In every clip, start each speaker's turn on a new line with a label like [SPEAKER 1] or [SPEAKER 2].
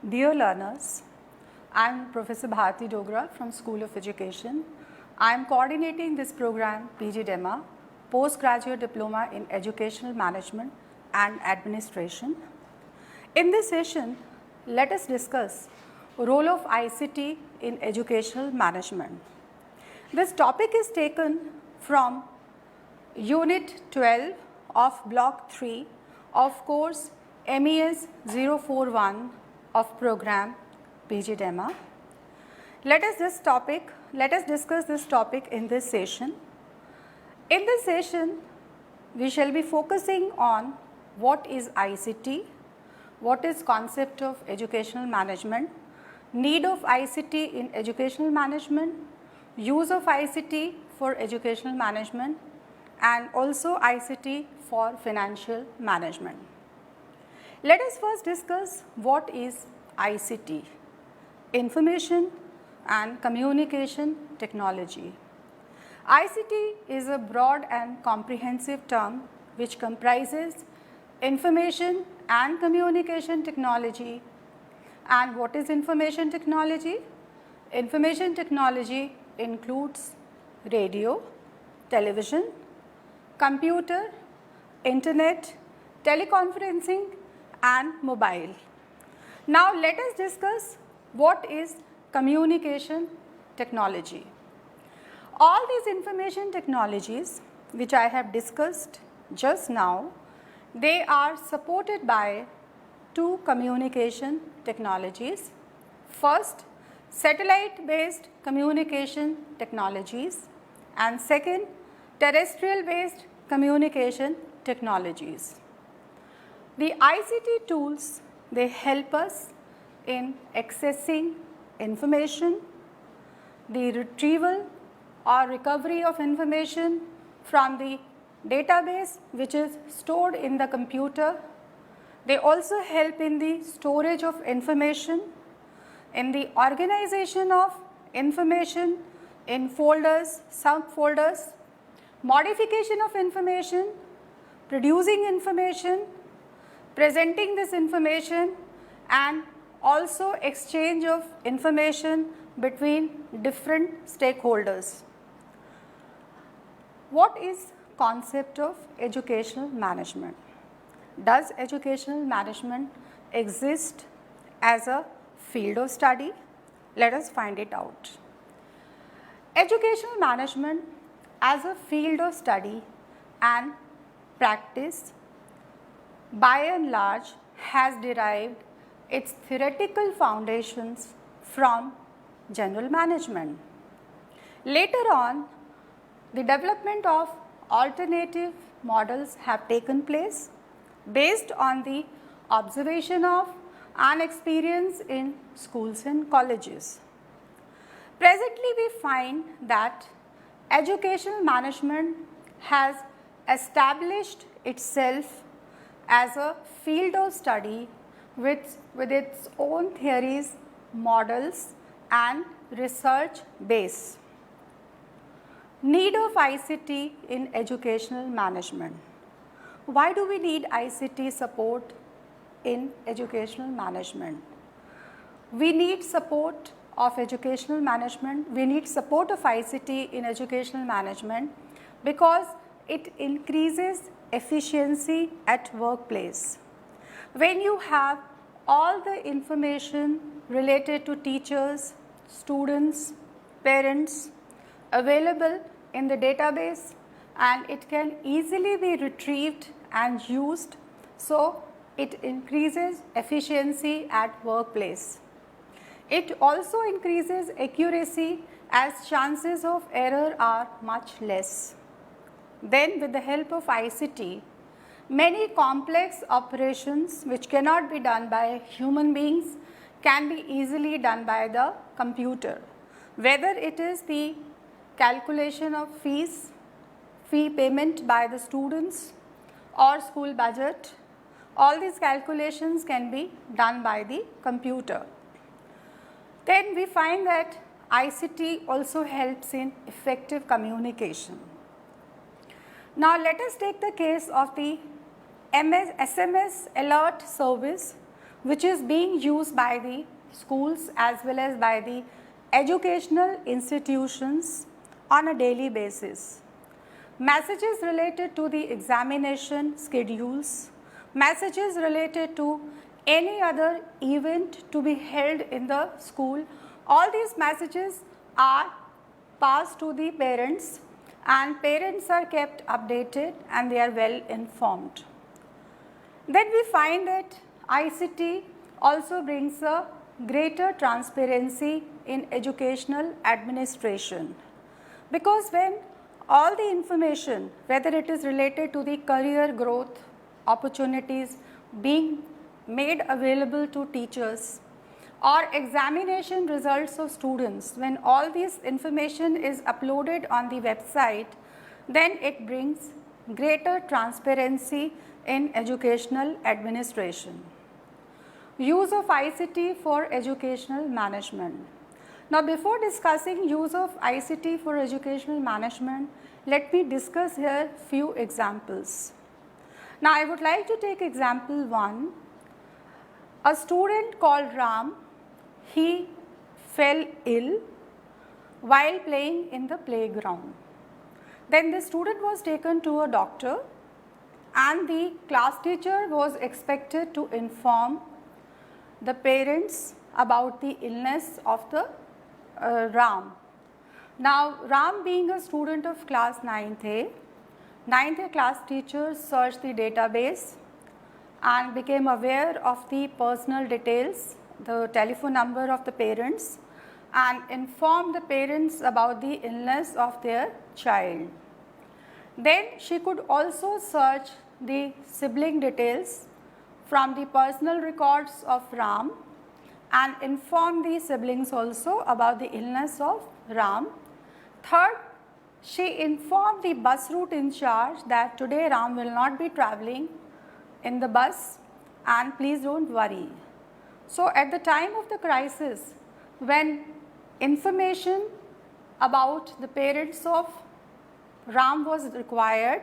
[SPEAKER 1] Dear learners, I am Professor Bharati Dogra from School of Education. I am coordinating this program PGDEMA, Postgraduate Diploma in Educational Management and Administration. In this session, let us discuss role of ICT in educational management. This topic is taken from Unit 12 of Block 3 of course MES 041 of program PGDEMA. Let us discuss this topic in this session. In this session, we shall be focusing on what is ICT, what is concept of educational management, need of ICT in educational management, use of ICT for educational management, and also ICT for financial management. Let us first discuss what is ICT, Information and Communication Technology. ICT is a broad and comprehensive term which comprises information and communication technology. And what is information technology? Information technology includes radio, television, computer, internet, teleconferencing, and mobile. Now let us discuss what is communication technology. All these information technologies which I have discussed just now, they are supported by two communication technologies. First, satellite based communication technologies, and second, terrestrial based communication technologies. The ICT tools, they help us in accessing information, the retrieval or recovery of information from the database which is stored in the computer. They also help in the storage of information, in the organization of information in folders, subfolders, modification of information, producing information, presenting this information, and also exchange of information between different stakeholders. What is concept of educational management? Does educational management exist as a field of study? Let us find it out. Educational management as a field of study and practice by and large has derived its theoretical foundations from general management. Later on, the development of alternative models have taken place based on the observation of and experience in schools and colleges. Presently, we find that educational management has established itself as a field of study with its own theories, models, and research base. Need of ICT in educational management. Why do we need ICT support in educational management? We need support of educational management, we need support of ICT in educational management because it increases efficiency at workplace. When you have all the information related to teachers, students, parents available in the database, and it can easily be retrieved and used, so it increases efficiency at workplace. It also increases accuracy as chances of error are much less. Then with the help of ICT, many complex operations which cannot be done by human beings can be easily done by the computer. Whether it is the calculation of fees, fee payment by the students or school budget, all these calculations can be done by the computer. Then we find that ICT also helps in effective communication. Now let us take the case of the SMS alert service which is being used by the schools as well as by the educational institutions on a daily basis. Messages related to the examination schedules, messages related to any other event to be held in the school, all these messages are passed to the parents, and parents are kept updated and they are well informed. Then we find that ICT also brings a greater transparency in educational administration, because when all the information, whether it is related to the career growth opportunities being made available to teachers or examination results of students, when all this information is uploaded on the website, then it brings greater transparency in educational administration. Use of ICT for educational management. Now, before discussing use of ICT for educational management, let me discuss here few examples. Now, I would like to take example 1. A student called Ram, he fell ill while playing in the playground. Then the student was taken to a doctor, and the class teacher was expected to inform the parents about the illness of the Ram. Now, Ram being a student of class 9th A class teacher searched the database and became aware of the personal details, the telephone number of the parents, and informed the parents about the illness of their child. Then she could also search the sibling details from the personal records of Ram and inform the siblings also about the illness of Ram. Third, she informed the bus route in charge that today Ram will not be travelling in the bus and please don't worry. So, at the time of the crisis, when information about the parents of Ram was required,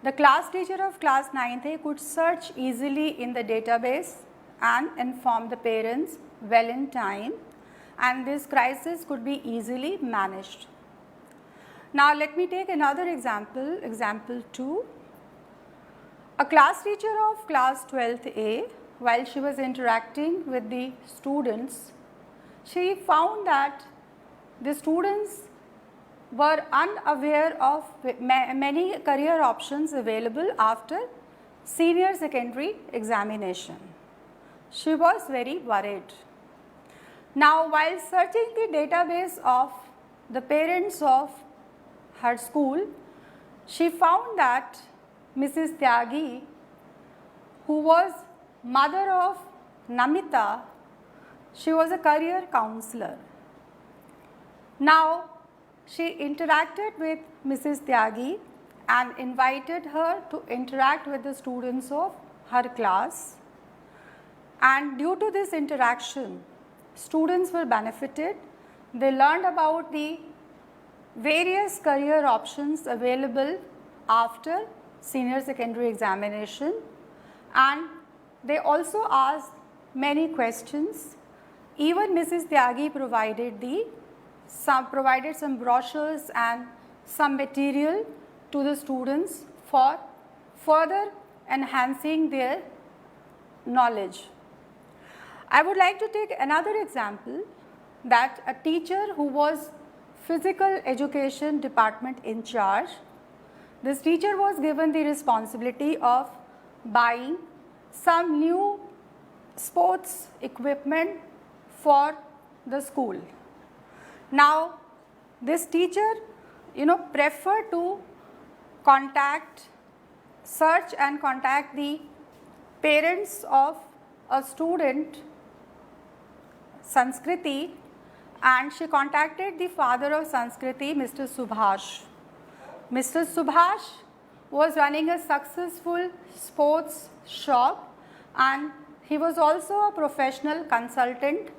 [SPEAKER 1] the class teacher of class 9th A could search easily in the database and inform the parents well in time, and this crisis could be easily managed. Now, let me take another example, example 2. A class teacher of class 12th A, while she was interacting with the students, she found that the students were unaware of many career options available after senior secondary examination. She was very worried. Now, while searching the database of the parents of her school, she found that Mrs. Tyagi, who was mother of Namita, she was a career counselor. Now, she interacted with Mrs. Tyagi and invited her to interact with the students of her class, and due to this interaction, students were benefited. They learned about the various career options available after senior secondary examination, and they also asked many questions. Even Mrs. Tyagi provided some brochures and some material to the students for further enhancing their knowledge. I would like to take another example, that a teacher who was physical education department in charge, this teacher was given the responsibility of buying some new sports equipment for the school. Now, this teacher preferred to search and contact the parents of a student, Sanskriti, and she contacted the father of Sanskriti, Mr. Subhash. Mr. Subhash was running a successful sports shop, and he was also a professional consultant.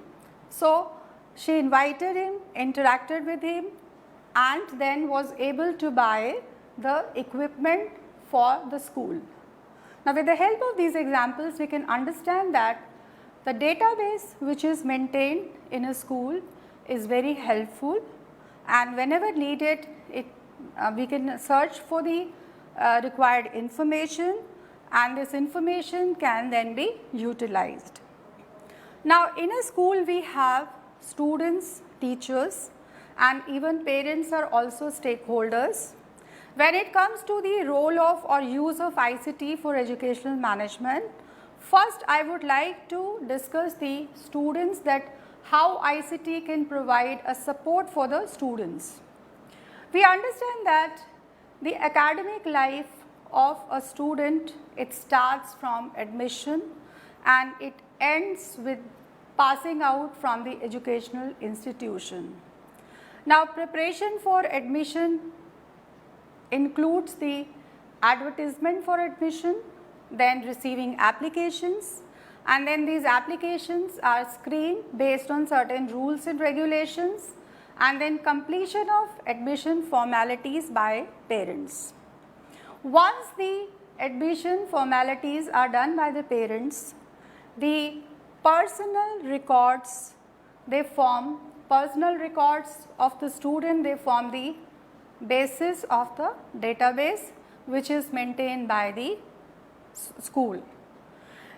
[SPEAKER 1] So, she invited him, interacted with him, and then was able to buy the equipment for the school. Now, with the help of these examples, we can understand that The database which is maintained in a school is very helpful, and whenever needed we can search for the required information, and this information can then be utilized. Now, in a school we have students, teachers, and even parents are also stakeholders. When it comes to the role of or use of ICT for educational management, first I would like to discuss the students, that how ICT can provide a support for the students. We understand that the academic life of a student, it starts from admission and it ends with passing out from the educational institution. Now, preparation for admission includes the advertisement for admission, then receiving applications, and then these applications are screened based on certain rules and regulations, and then completion of admission formalities by parents. Once the admission formalities are done by the parents, the personal records, they form personal records of the student, they form the basis of the database which is maintained by the school.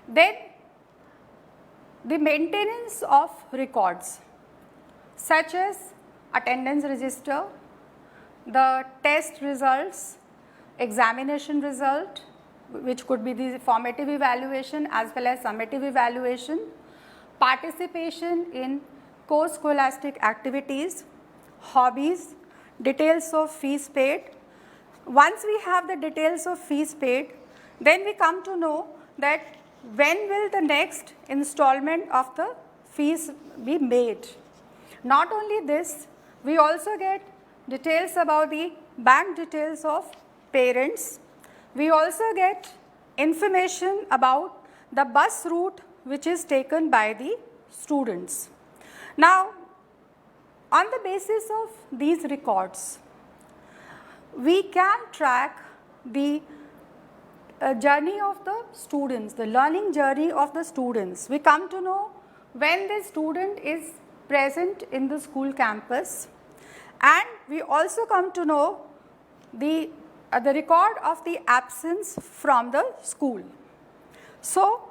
[SPEAKER 1] Then the maintenance of records such as attendance register, the test results, examination result, which could be the formative evaluation as well as summative evaluation, participation in co-scholastic activities, hobbies, details of fees paid. Once we have the details of fees paid, then we come to know that when will the next installment of the fees be made. Not only this, we also get details about the bank details of parents. We also get information about the bus route which is taken by the students. Now, on the basis of these records, we can track the journey of the students, the learning journey of the students. We come to know when the student is present in the school campus, and we also come to know the record of the absence from the school. So,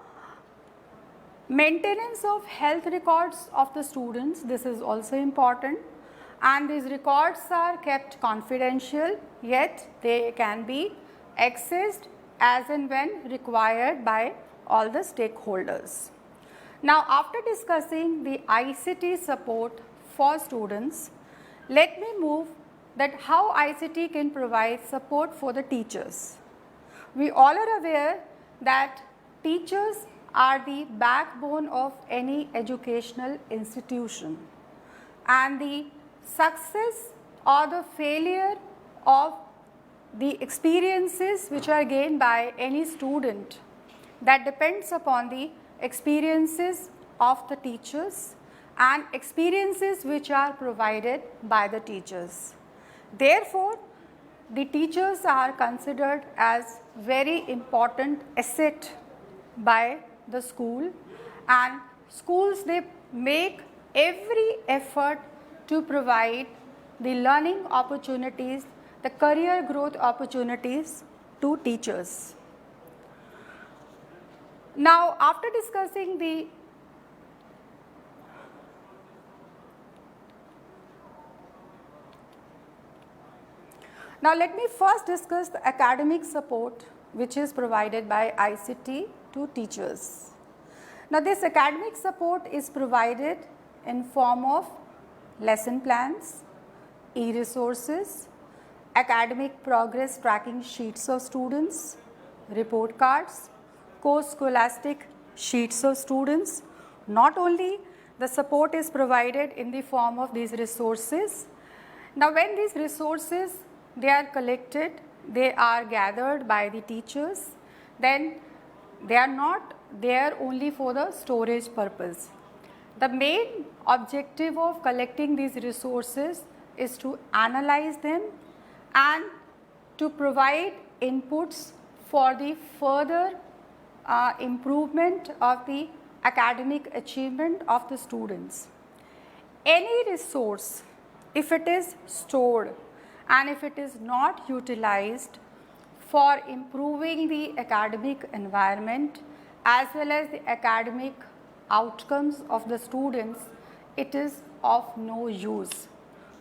[SPEAKER 1] maintenance of health records of the students, this is also important, and these records are kept confidential, yet they can be accessed as and when required by all the stakeholders. Now, after discussing the ICT support for students, let me move that how ICT can provide support for the teachers. We all are aware that teachers are the backbone of any educational institution, and the success or the failure of the experiences which are gained by any student, that depends upon the experiences of the teachers and experiences which are provided by the teachers. Therefore, the teachers are considered as very important asset by the school, and schools, they make every effort to provide the learning opportunities, the career growth opportunities to teachers. Now, after discussing the Now, let me first discuss the academic support which is provided by ICT to teachers. Now, this academic support is provided in form of lesson plans, e-resources, academic progress tracking sheets of students, report cards, co-scholastic sheets of students. Not only the support is provided in the form of these resources. Now, when these resources, they are collected, they are gathered by the teachers, then they are not there only for the storage purpose. The main objective of collecting these resources is to analyze them and to provide inputs for the further improvement of the academic achievement of the students. Any resource, if it is stored and if it is not utilized for improving the academic environment as well as the academic outcomes of the students, it is of no use.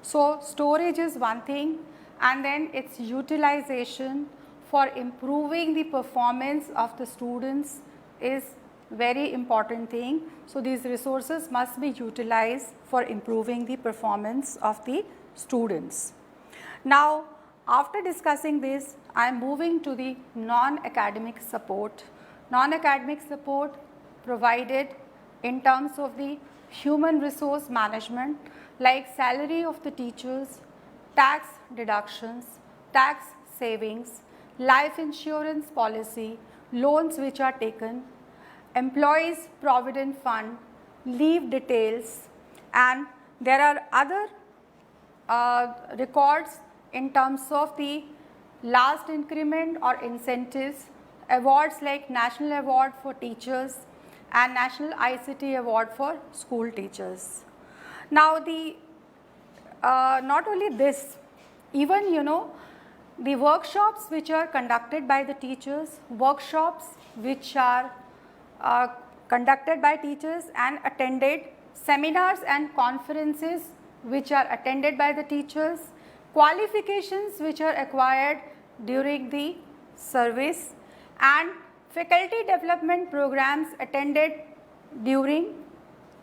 [SPEAKER 1] So, storage is one thing, and then its utilization for improving the performance of the students is very important thing. So, these resources must be utilized for improving the performance of the students. Now, after discussing this, I am moving to the non-academic support. Non-academic support provided in terms of the human resource management like salary of the teachers, tax deductions, tax savings, life insurance policy, loans which are taken, employees provident fund, leave details, and there are other records in terms of the last increment or incentives, awards like National Award for Teachers and National ICT Award for School Teachers. Now, the not only this, even the workshops which are conducted by the teachers, workshops which are conducted by teachers and attended, seminars and conferences which are attended by the teachers, qualifications which are acquired during the service, and faculty development programs attended during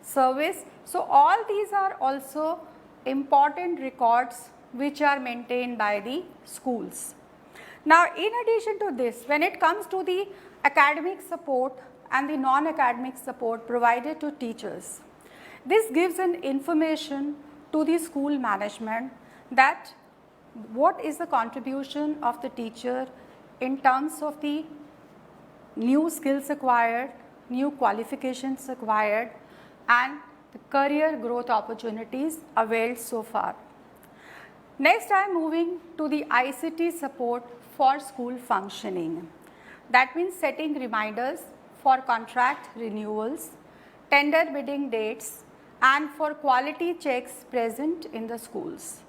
[SPEAKER 1] service. So, all these are also important records which are maintained by the schools. Now, in addition to this, when it comes to the academic support and the non-academic support provided to teachers, this gives an information to the school management that what is the contribution of the teacher in terms of the new skills acquired, new qualifications acquired, and the career growth opportunities availed so far. Next, I am moving to the ICT support for school functioning. That means setting reminders for contract renewals, tender bidding dates, and for quality checks present in the schools,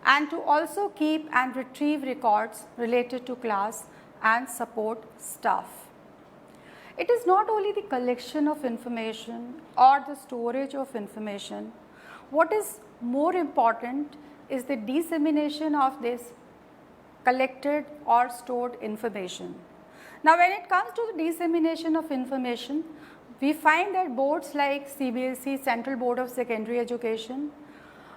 [SPEAKER 1] and to also keep and retrieve records related to class and support staff. It is not only the collection of information or the storage of information. What is more important is the dissemination of this collected or stored information. Now, when it comes to the dissemination of information, we find that boards like CBSE, Central Board of Secondary Education,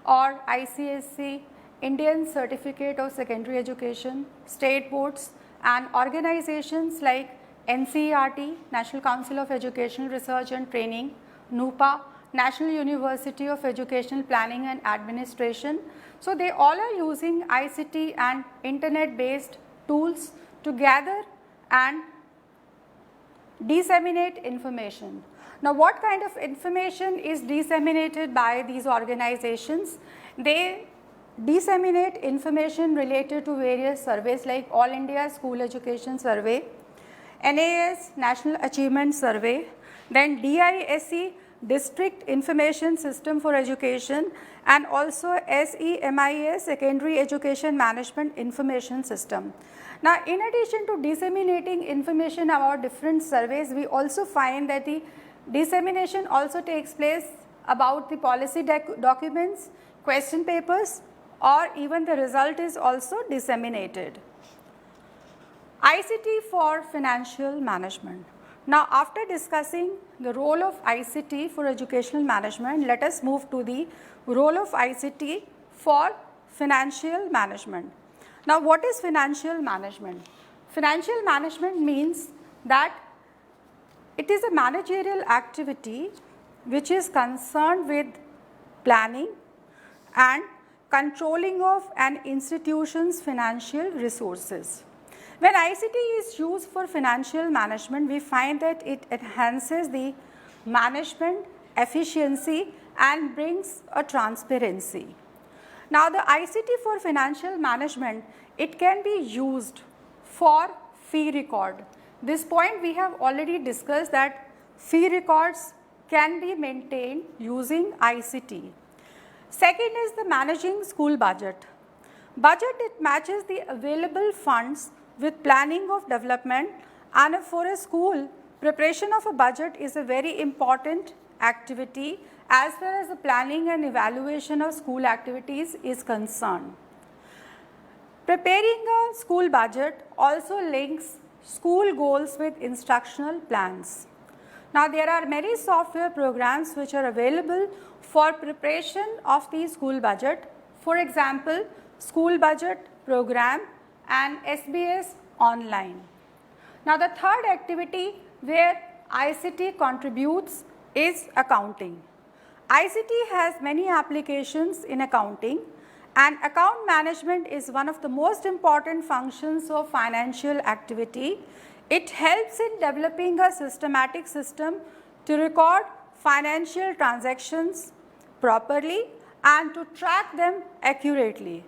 [SPEAKER 1] or ICSE, Indian Certificate of Secondary Education, state boards, and organizations like NCERT, National Council of Educational Research and Training, NUPA, National University of Educational Planning and Administration. So, they all are using ICT and internet based tools to gather and disseminate information. Now, what kind of information is disseminated by these organizations? They disseminate information related to various surveys like All India School Education Survey, NAS National Achievement Survey, then DISE District Information System for Education, and also SEMIS Secondary Education Management Information System. Now, in addition to disseminating information about different surveys, we also find that the dissemination also takes place about the policy documents, question papers, or even the result is also disseminated. ICT for financial management. Now, after discussing the role of ICT for educational management, let us move to the role of ICT for financial management. Now, what is financial management? Financial management means that it is a managerial activity which is concerned with planning and controlling of an institution's financial resources. When ICT is used for financial management, we find that it enhances the management efficiency and brings a transparency. Now, the ICT for financial management, it can be used for fee record. This point we have already discussed that fee records can be maintained using ICT. Second is the managing school budget. Budget, it matches the available funds with planning of development, and for a school, preparation of a budget is a very important activity as far as the planning and evaluation of school activities is concerned. Preparing a school budget also links school goals with instructional plans. Now, there are many software programs which are available for preparation of the school budget. For example, School Budget Program and SBS Online. Now, the third activity where ICT contributes is accounting. ICT has many applications in accounting, and account management is one of the most important functions of financial activity. It helps in developing a systematic system to record financial transactions properly and to track them accurately.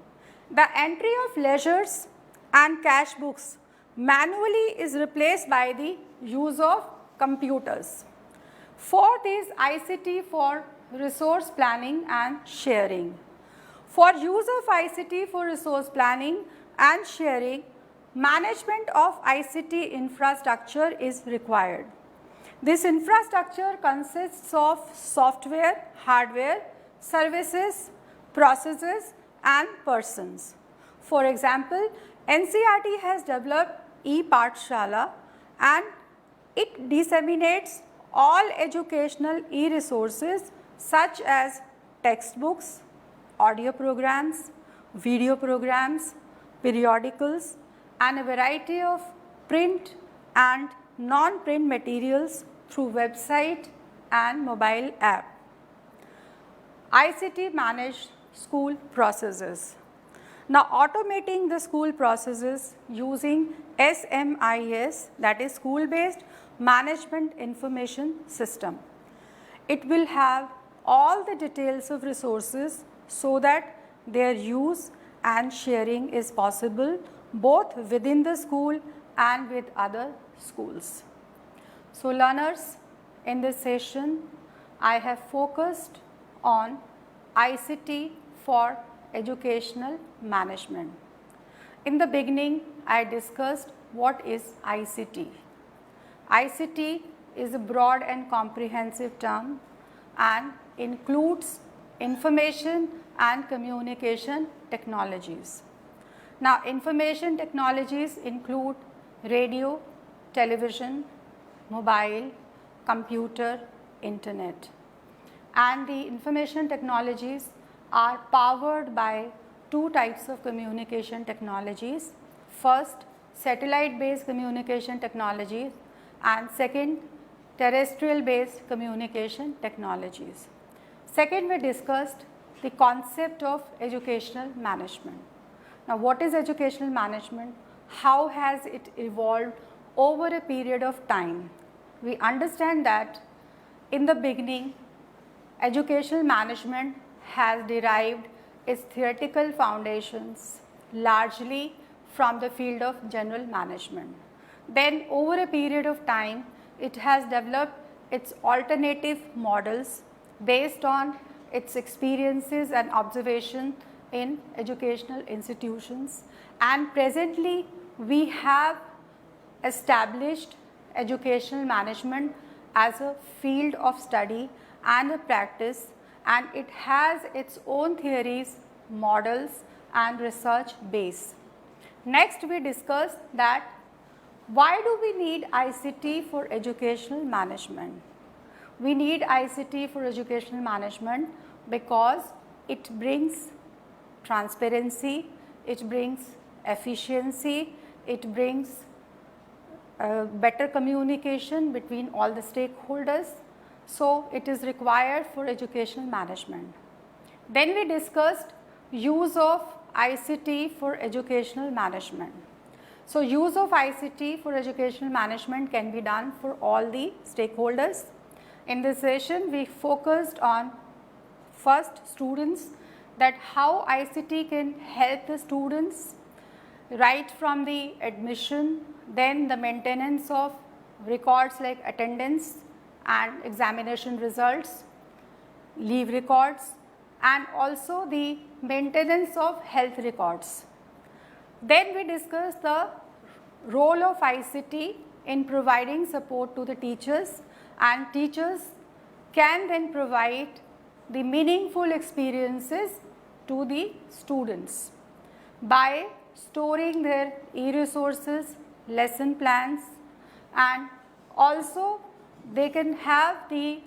[SPEAKER 1] The entry of ledgers and cash books manually is replaced by the use of computers. Fourth is ICT for resource planning and sharing. For use of ICT for resource planning and sharing, management of ICT infrastructure is required. This infrastructure consists of software, hardware, services, processes and persons. For example, NCERT has developed e-Pathshala and it disseminates all educational e-resources such as textbooks, audio programs, video programs, periodicals and a variety of print and non-print materials through website and mobile app. ICT managed school processes. Now, automating the school processes using SMIS, that is School Based Management Information System. It will have all the details of resources so that their use and sharing is possible both within the school and with other schools. So, learners, in this session, I have focused on ICT for educational management. In the beginning, I discussed what is ICT. ICT is a broad and comprehensive term and includes information and communication technologies. Now, information technologies include radio, television, mobile, computer, internet. And the information technologies are powered by two types of communication technologies. First, satellite based communication technologies, and second, terrestrial based communication technologies. Second, we discussed the concept of educational management. Now, what is educational management? How has it evolved over a period of time? We understand that in the beginning, educational management has derived its theoretical foundations largely from the field of general management. Then over a period of time, it has developed its alternative models based on its experiences and observation in educational institutions, and presently we have established educational management as a field of study and a practice, and it has its own theories, models and research base. Next, we discussed that why do we need ICT for educational management? We need ICT for educational management because it brings transparency, it brings efficiency, it brings better communication between all the stakeholders. So, it is required for educational management. Then we discussed use of ICT for educational management. So, use of ICT for educational management can be done for all the stakeholders. In this session, we focused on first students, that how ICT can help the students right from the admission, then the maintenance of records like attendance and examination results, leave records, and also the maintenance of health records. Then we discuss the role of ICT in providing support to the teachers, and teachers can then provide the meaningful experiences to the students by storing their e-resources, lesson plans, and also they can have the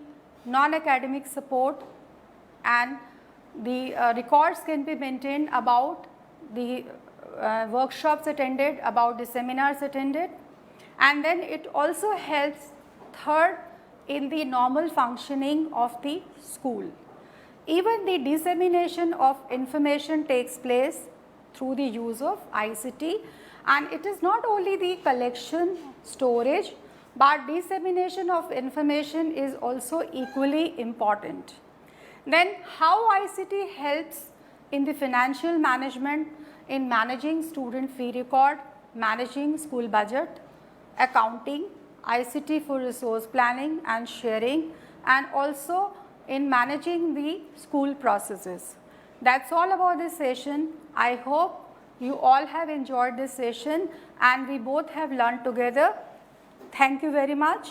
[SPEAKER 1] non-academic support, and the records can be maintained about the workshops attended, about the seminars attended, and then it also helps third in the normal functioning of the school. Even the dissemination of information takes place through the use of ICT, and it is not only the collection, storage, but dissemination of information is also equally important. Then how ICT helps in the financial management, in managing student fee record, managing school budget, accounting, ICT for resource planning and sharing, and also in managing the school processes. That's all about this session. I hope you all have enjoyed this session and we both have learned together. Thank you very much.